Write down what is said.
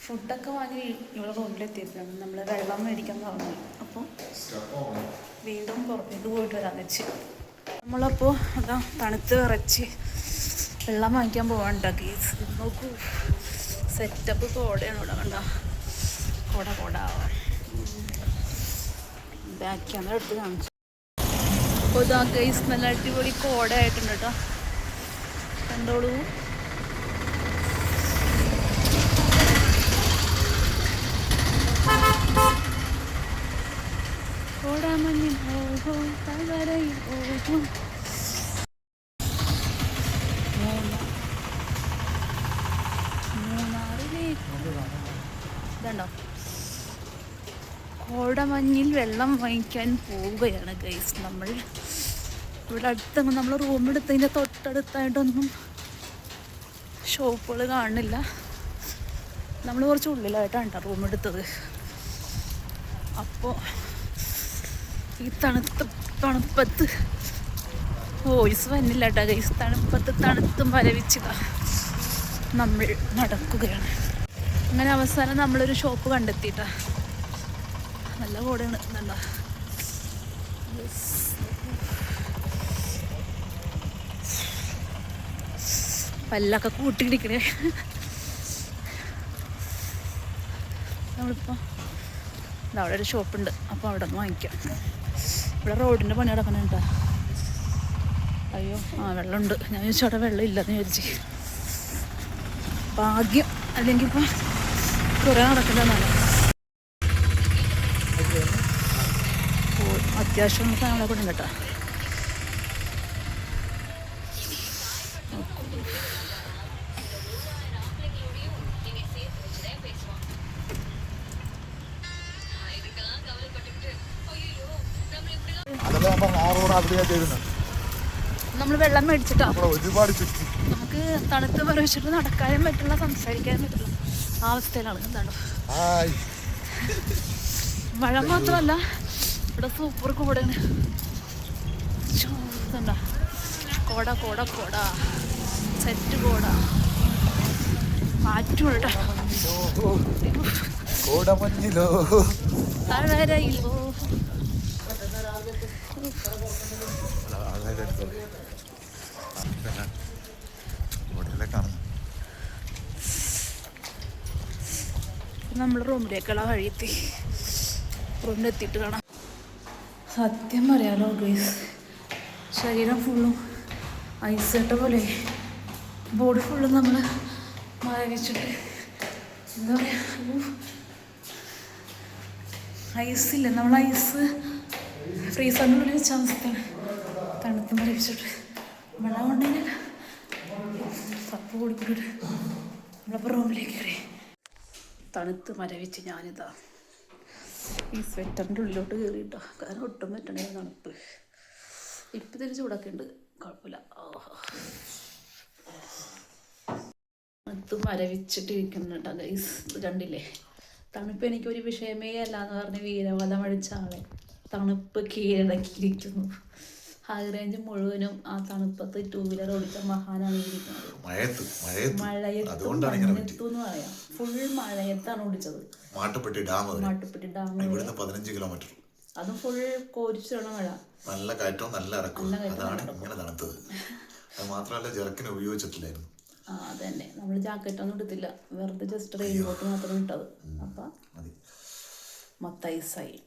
ഫുഡൊക്കെ വാങ്ങി ഇവിടെ റൂമിലെത്തിയപ്പോഴാണ് നമ്മൾ വെള്ളം മേടിക്കാൻ പറഞ്ഞു. അപ്പോൾ വീണ്ടും പുറത്തേക്ക് പോയിട്ട് വരാമെന്ന് വെച്ച് നമ്മളപ്പോൾ അതാ തണുത്ത് വിറച്ച് വെള്ളം വാങ്ങിക്കാൻ പോകാനുണ്ടാക്കി. നോക്കൂ, സെറ്റപ്പ് കോടയാണ് ഇവിടെ. കണ്ട കോട ബാക്ക് ക്യാമറ എടുത്ത് കാണിച്ചു. അപ്പോൾ ഇതാ ഗൈസ്, നല്ല അടിപൊളി കോട ആയിട്ടുണ്ട് കേട്ടോ, കണ്ടോളൂ. ഇതുണ്ടോ, കോടമഞ്ഞിൽ വെള്ളം വാങ്ങിക്കാൻ പോവുകയാണ് ഗൈസ് നമ്മൾ. ഇവിടെ അടുത്തെങ്കിലും നമ്മൾ റൂമെടുത്തതിൻ്റെ തൊട്ടടുത്തായിട്ടൊന്നും ഷോപ്പുകൾ കാണുന്നില്ല. നമ്മൾ കുറച്ച് ഉള്ളിലായിട്ടാണ് കേട്ടോ റൂമെടുത്തത്. അപ്പോൾ ഈ തണുപ്പത്ത് വോയിസ് വന്നില്ല കേട്ടോ ഗൈസ്. തണുത്തും മരവിച്ചതാ നമ്മൾ നടക്കുകയാണ്. അങ്ങനെ അവസാനം നമ്മളൊരു ഷോപ്പ് കണ്ടെത്തിയിട്ടാ. നല്ല കോടയാണ്, നല്ല പല്ലൊക്കെ കൂട്ടിയിടിക്കണേ. നമ്മളിപ്പോൾ അവിടെ ഒരു ഷോപ്പുണ്ട്, അപ്പോൾ അവിടെ നിന്ന് വാങ്ങിക്കാം. ഇവിടെ റോഡിൻ്റെ പണി നടക്കണുണ്ടോ? അയ്യോ, വെള്ളമുണ്ട്. ഞാൻ ചോദിച്ചാൽ അവിടെ വെള്ളം ഇല്ലെന്ന് വിചാരിച്ച്. ഭാഗ്യം, അല്ലെങ്കിൽ ഇപ്പം കുറേ നടക്കുന്നതാണ്. അത്യാവശ്യം സാധനങ്ങളെ കൊണ്ടുണ്ട് കേട്ടോ. നമ്മൾ വെള്ളം മേടിച്ചിട്ടോ, നമുക്ക് തണുത്ത് പറയിച്ചിട്ട് നടക്കാനും പറ്റില്ല, സംസാരിക്കാനും പറ്റില്ല ആ അവസ്ഥയിലാണ്. എന്താണ് മഴ മാത്രമല്ല, ഇവിടെ സൂപ്പർ കോടയാണ്. കോട സെറ്റ് കോട മാറ്റുള്ളൂ തഴരയിലോ. നമ്മൾ റൂമിലേക്കുള്ള വഴിയെത്തി. റൂമിലെത്തിയിട്ട് കാണാം. സത്യം പറയാലോ ഗൈസ്, ശരീരം ഫുള്ളും ഐസിട്ട പോലെ, ബോഡി ഫുള്ളും നമ്മൾ മരവിച്ചിട്ട് എന്താ പറയുക, ഐസില്ല, നമ്മൾ ഐസ് ഫ്രീസറിൻ്റെ ഉള്ളിൽ വെച്ച അവസ്ഥയാണ്. തണുത്ത് മരവിച്ചിട്ട് വെള്ളം കൊണ്ടുകഴിഞ്ഞാൽ സപ്പ് കൂടിക്കൂടിയിട്ട് നമ്മളിപ്പോൾ റൂമിലേക്ക് കയറി. തണുത്ത് മരവിച്ച് ഞാനിതാ ഈ സ്വെറ്ററിൻ്റെ ഉള്ളിലോട്ട് കയറിയിട്ടോ, കാരണം ഒട്ടും പറ്റണേ തണുപ്പ്. ഇപ്പം ഇതിന് ചൂടൊക്കെ ഉണ്ട്, കുഴപ്പമില്ല. അത് മരവിച്ചിട്ട് ഇരിക്കുന്നുണ്ടോ ഗൈസ്, കണ്ടില്ലേ? തണുപ്പ് എനിക്കൊരു വിഷയമേ അല്ല എന്ന് പറഞ്ഞ് വീരവധം അടിച്ച ആളെ തണുപ്പ് കീഴടക്കിയിരിക്കുന്നു. ഹൈ റേഞ്ച് മുഴുവനും ആ തണുപ്പത്ത് 2 വീലർ ഓടിച്ച മഹാനാണ് ഇരിക്കുന്നത്. മഴയത്തെന്ന് പറയാം, ഫുൾ മഴയത്താണ് ഓടിച്ചത്. മാട്ടുപ്പെട്ടി ഡാം 15 കിലോമീറ്റർ, അതും ഫുൾ കോരിച്ചിടണ മഴ, നല്ല കയറ്റവും നല്ല ഇറക്കവും. അതാണ് ഇങ്ങനെ തണുത്തത്. അത് മാത്രമല്ല ജർക്കിന് ഉപയോഗിച്ചിട്ടില്ലായിരുന്നു. അതന്നെ, നമ്മൾ ജാക്കറ്റൊന്നും എടുത്തില്ല, വെറുതെ ജസ്റ്റ് റെയിൻ കോട്ട് മാത്രം ഇട്ടത്. അപ്പം മൊത്തം ഐസായി.